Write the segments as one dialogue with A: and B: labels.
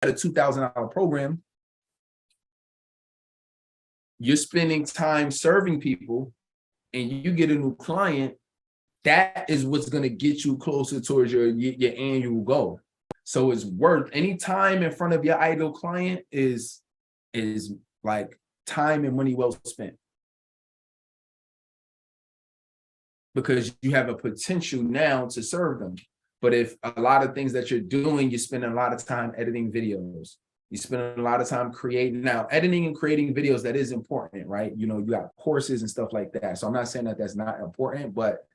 A: a $2,000 program, you're spending time serving people and you get a new client, that is what's going to get you closer towards your annual goal. So it's worth any time in front of your ideal client is like time and money well spent. Because you have a potential now to serve them. But if a lot of things that you're doing, you're spending a lot of time editing videos, you spend a lot of time creating. Now, editing and creating videos, that is important, right? You know, you got courses and stuff like that. So I'm not saying that that's not important, but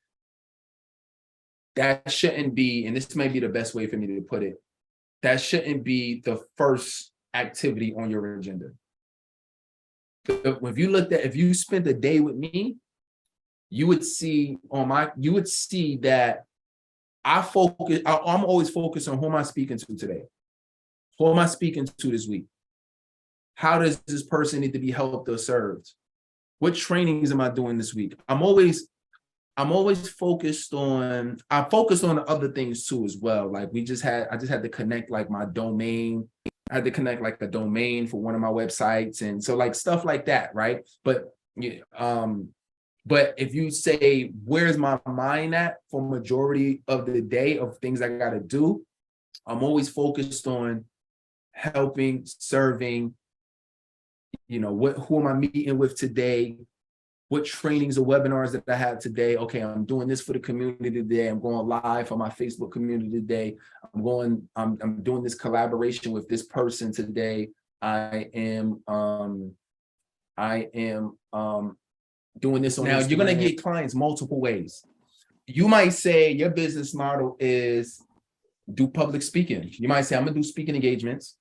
A: that shouldn't be, and this may be the best way for me to put it, that shouldn't be the first activity on your agenda. If you spent a day with me, you would see that I'm always focused on who am I speaking to today? Who am I speaking to this week? How does this person need to be helped or served? What trainings am I doing this week? I'm always focused on, I focus on the other things too as well. Like I just had to connect like my domain. I had to connect like a domain for one of my websites. And so like stuff like that, right? But if you say, where's my mind at for majority of the day of things I got to do, I'm always focused on helping, serving, you know, who am I meeting with today? What trainings or webinars that I have today? Okay, I'm doing this for the community today. I'm going live for my Facebook community today. I'm doing this collaboration with this person today. I am doing this on now. You're going to get clients multiple ways. You might say your business model is do public speaking. You might say, I'm going to do speaking engagements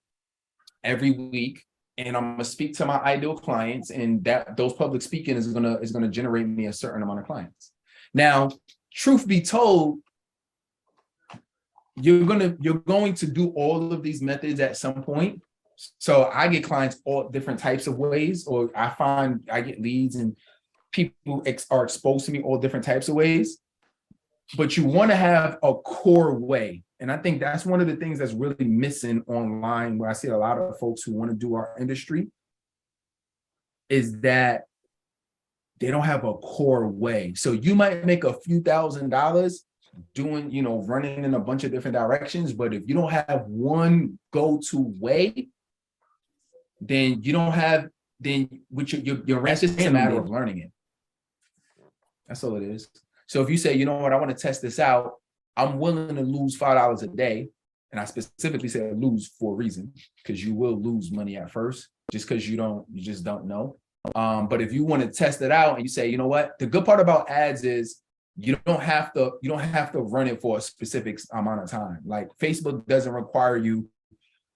A: every week, and I'm going to speak to my ideal clients, and those public speaking is going to generate me a certain amount of clients. Now, truth be told, you're going to do all of these methods at some point. So I get clients all different types of ways, or I get leads and people are exposed to me all different types of ways, but you want to have a core way. And I think that's one of the things that's really missing online, where I see a lot of folks who want to do our industry, is that they don't have a core way. So you might make a few $1,000s doing, you know, running in a bunch of different directions, but if you don't have one go-to way, then you don't have, then which your that's just a matter of learning it. That's all it is. So if you say, you know what, I want to test this out, I'm willing to lose $5 a day. And I specifically say lose for a reason, because you will lose money at first, just because you just don't know. But if you want to test it out and you say, you know what, the good part about ads is you don't have to run it for a specific amount of time. Like Facebook doesn't require you,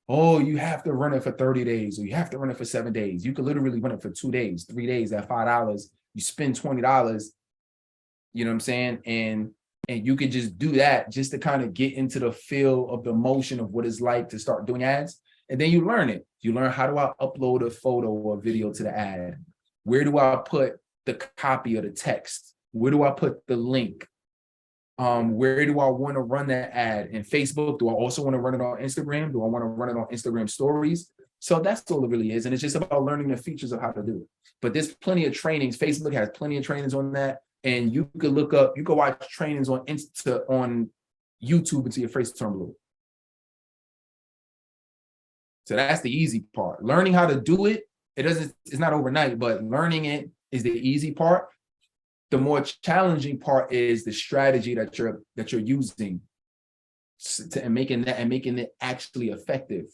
A: oh, you have to run it for 30 days or you have to run it for 7 days. You could literally run it for 2 days, 3 days at $5. You spend $20, you know what I'm saying? And you could just do that just to kind of get into the feel of the motion of what it's like to start doing ads. And then you learn it. You learn, how do I upload a photo or video to the ad? Where do I put the copy of the text? Where do I put the link? Where do I want to run that ad? In Facebook? Do I also want to run it on Instagram? Do I want to run it on Instagram stories? So that's all it really is. And it's just about learning the features of how to do it. But there's plenty of trainings. Facebook has plenty of trainings on that. And you could look up, you could watch trainings on YouTube until your face turn blue. So that's the easy part. Learning how to do it, it's not overnight, but learning it is the easy part. The more challenging part is the strategy that you're using and making it actually effective,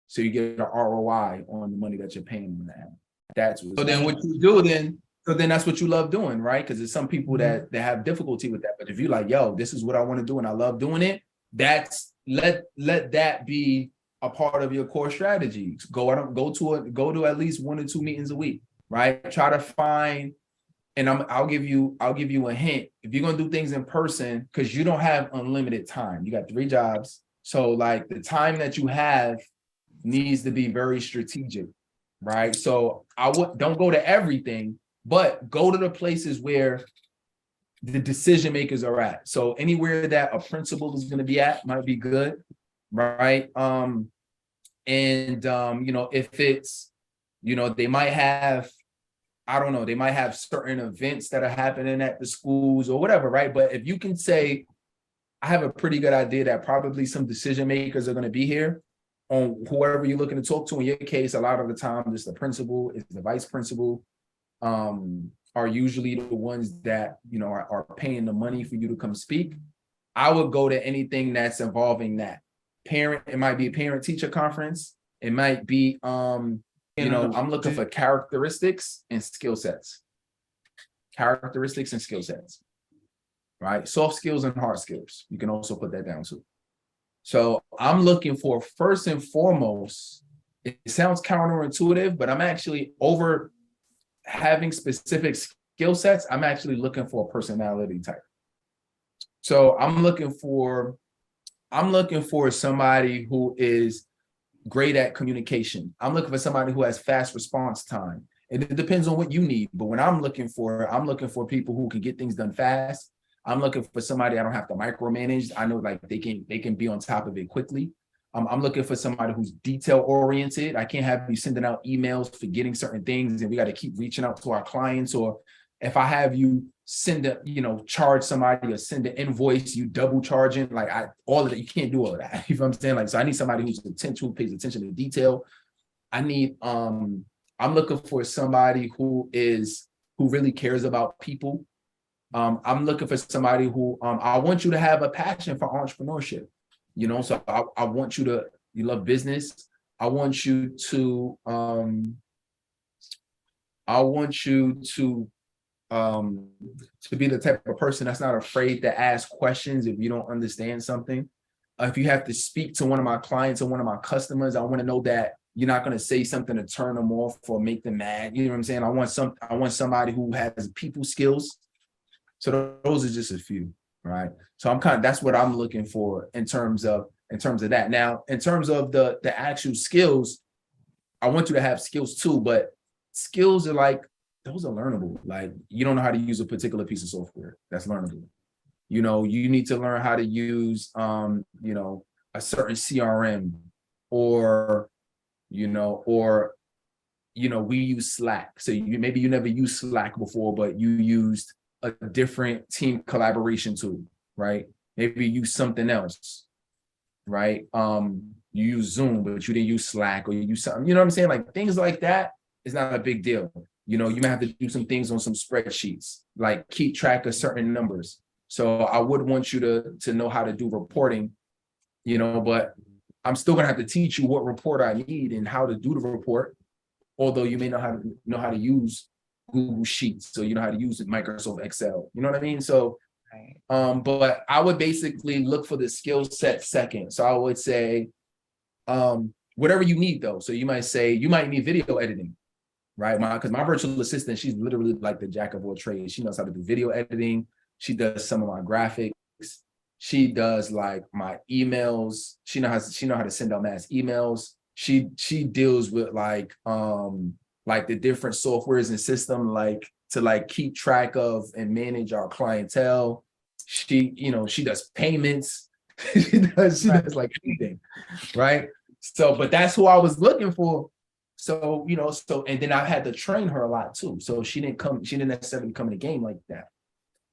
A: so you get an ROI on the money that you're paying on that. So then what you do then that's what you love doing, right? Because there's some people that have difficulty with that. But if you're like, yo, this is what I want to do and I love doing it, let that be a part of your core strategy. Go to at least 1 or 2 meetings a week, right? Try to find. And I'll give you a hint. If you're gonna do things in person, because you don't have unlimited time, you got 3 jobs. So like the time that you have needs to be very strategic, right? So don't go to everything, but go to the places where the decision makers are at. So anywhere that a principal is gonna be at might be good, right? And, if it's, they might have, I don't know, they might have certain events that are happening at the schools or whatever, right? But if you can say, I have a pretty good idea that probably some decision makers are going to be here on whoever you're looking to talk to. In your case, a lot of the time, it's the principal, it's the vice principal, are usually the ones that, are paying the money for you to come speak. I would go to anything that's involving that. It might be a parent-teacher conference. It might be, I'm looking for characteristics and skill sets. Characteristics and skill sets, right? Soft skills and hard skills. You can also put that down too. So I'm looking for, first and foremost, it sounds counterintuitive, but I'm actually over having specific skill sets. I'm actually looking for a personality type. So I'm looking for somebody who is great at communication. I'm looking for somebody who has fast response time. And it depends on what you need. But when I'm looking for people who can get things done fast. I'm looking for somebody I don't have to micromanage. I know like they can be on top of it quickly. I'm looking for somebody who's detail oriented. I can't have you sending out emails, forgetting certain things, and we got to keep reaching out to our clients. Or if I have you charge somebody or send an invoice, you double charging, all of that, you can't do all of that. You know what I'm saying? So I need somebody who's pays attention to detail. I need, I'm looking for somebody who really cares about people. I'm looking for somebody who, I want you to have a passion for entrepreneurship, so I want you love business. I want you to be the type of person that's not afraid to ask questions if you don't understand something. If you have to speak to one of my clients or one of my customers, I want to know that you're not going to say something to turn them off or make them mad. You know what I'm saying? I want somebody who has people skills. So those are just a few, right? So that's what I'm looking for in terms of that. Now, in terms of the actual skills, I want you to have skills too, but skills are those are learnable. Like, you don't know how to use a particular piece of software, that's learnable. You need to learn how to use a certain CRM, or we use Slack. So maybe you never used Slack before, but you used a different team collaboration tool, right? Maybe you use something else, right? You use Zoom, but you didn't use Slack, or you use something, you know what I'm saying? Like, things like that is not a big deal. You may have to do some things on some spreadsheets, like keep track of certain numbers. So I would want you to know how to do reporting, but I'm still gonna have to teach you what report I need and how to do the report, although you may know how to use Google Sheets, so you know how to use Microsoft Excel. You know what I mean? So, but I would basically look for the skill set second. So I would say, whatever you need though. So you might need video editing, right? Because my virtual assistant, she's literally like the jack of all trades. She knows how to do video editing. She does some of my graphics. She does like my emails. She know how to send out mass emails. She deals with like the different softwares and system, to keep track of and manage our clientele. She does payments. she does like anything, right? So, but that's who I was looking for. So, and then I had to train her a lot too. So she didn't necessarily come in the game like that.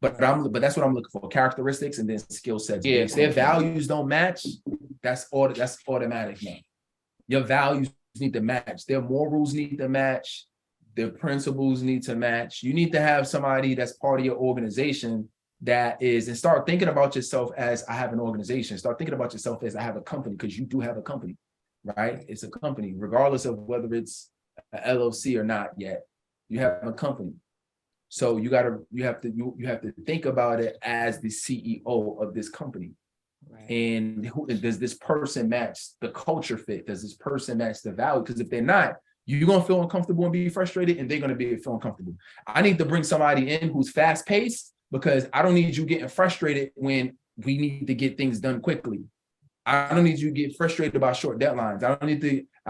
A: But that's what I'm looking for: characteristics and then skill sets. Yeah, if their values don't match, that's automatic now. Your values need to match. Their morals need to match. Their principles need to match. You need to have somebody that's part of your organization and start thinking about yourself as, I have an organization. Start thinking about yourself as, I have a company, because you do have a company, right? It's a company, regardless of whether it's an LLC or not yet. You have a company. So you have to think about it as the CEO of this company. Right. And does this person match the culture fit? Does this person match the value? Because if they're not, you're going to feel uncomfortable and be frustrated, and they're going to be feeling uncomfortable. I need to bring somebody in who's fast paced, because I don't need you getting frustrated when we need to get things done quickly. I don't need you to get frustrated about short deadlines. I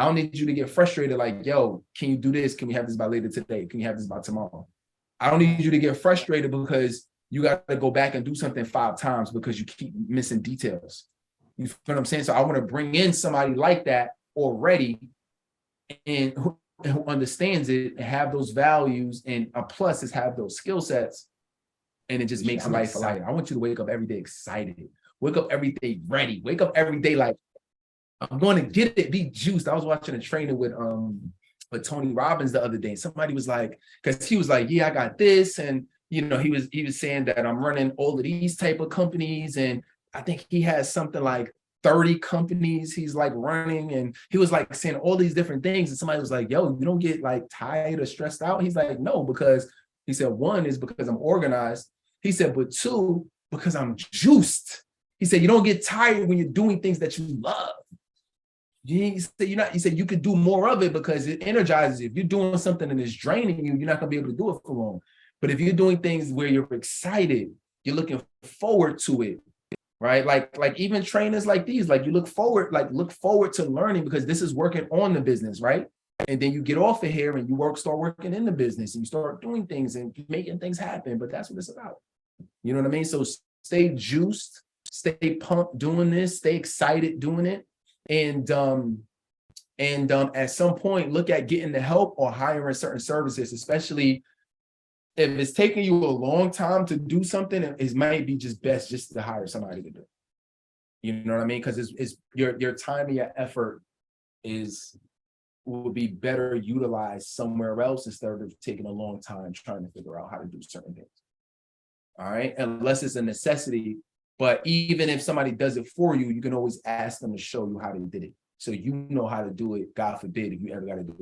A: don't need you to get frustrated like, yo, can you do this? Can we have this by later today? Can you have this by tomorrow? I don't need you to get frustrated because you got to go back and do something 5 times because you keep missing details. You feel what I'm saying? So I want to bring in somebody like that already and who understands it and have those values, and a plus is have those skill sets, and it just makes life lighter. I want you to wake up every day excited. Wake up every day ready. Wake up every day like, I'm going to get it, be juiced. I was watching a training with Tony Robbins the other day. Somebody was like, because he was like, yeah, I got this. And, you know, he was saying that I'm running all of these type of companies. And I think he has something like 30 companies he's like running. And he was like saying all these different things. And somebody was like, yo, you don't get like tired or stressed out? He's like, no, because he said, one is because I'm organized. He said, but two, because I'm juiced. He said, you don't get tired when you're doing things that you love. He said you could do more of it because it energizes you. If you're doing something and it's draining you, you're not gonna be able to do it for long. But if you're doing things where you're excited, you're looking forward to it, right? Like even trainers like these, like you look forward to learning because this is working on the business, right? And then you get off of here and you start working in the business and you start doing things and making things happen. But that's what it's about. You know what I mean? So stay juiced, stay pumped doing this, stay excited doing it. And at some point, look at getting the help or hiring certain services, especially if it's taking you a long time to do something. It might be just best just to hire somebody to do it. You know what I mean? Because it's your time and your effort will be better utilized somewhere else instead of taking a long time trying to figure out how to do certain things. All right, unless it's a necessity. But even if somebody does it for you, you can always ask them to show you how they did it. So you know how to do it, God forbid, if you ever got to do it.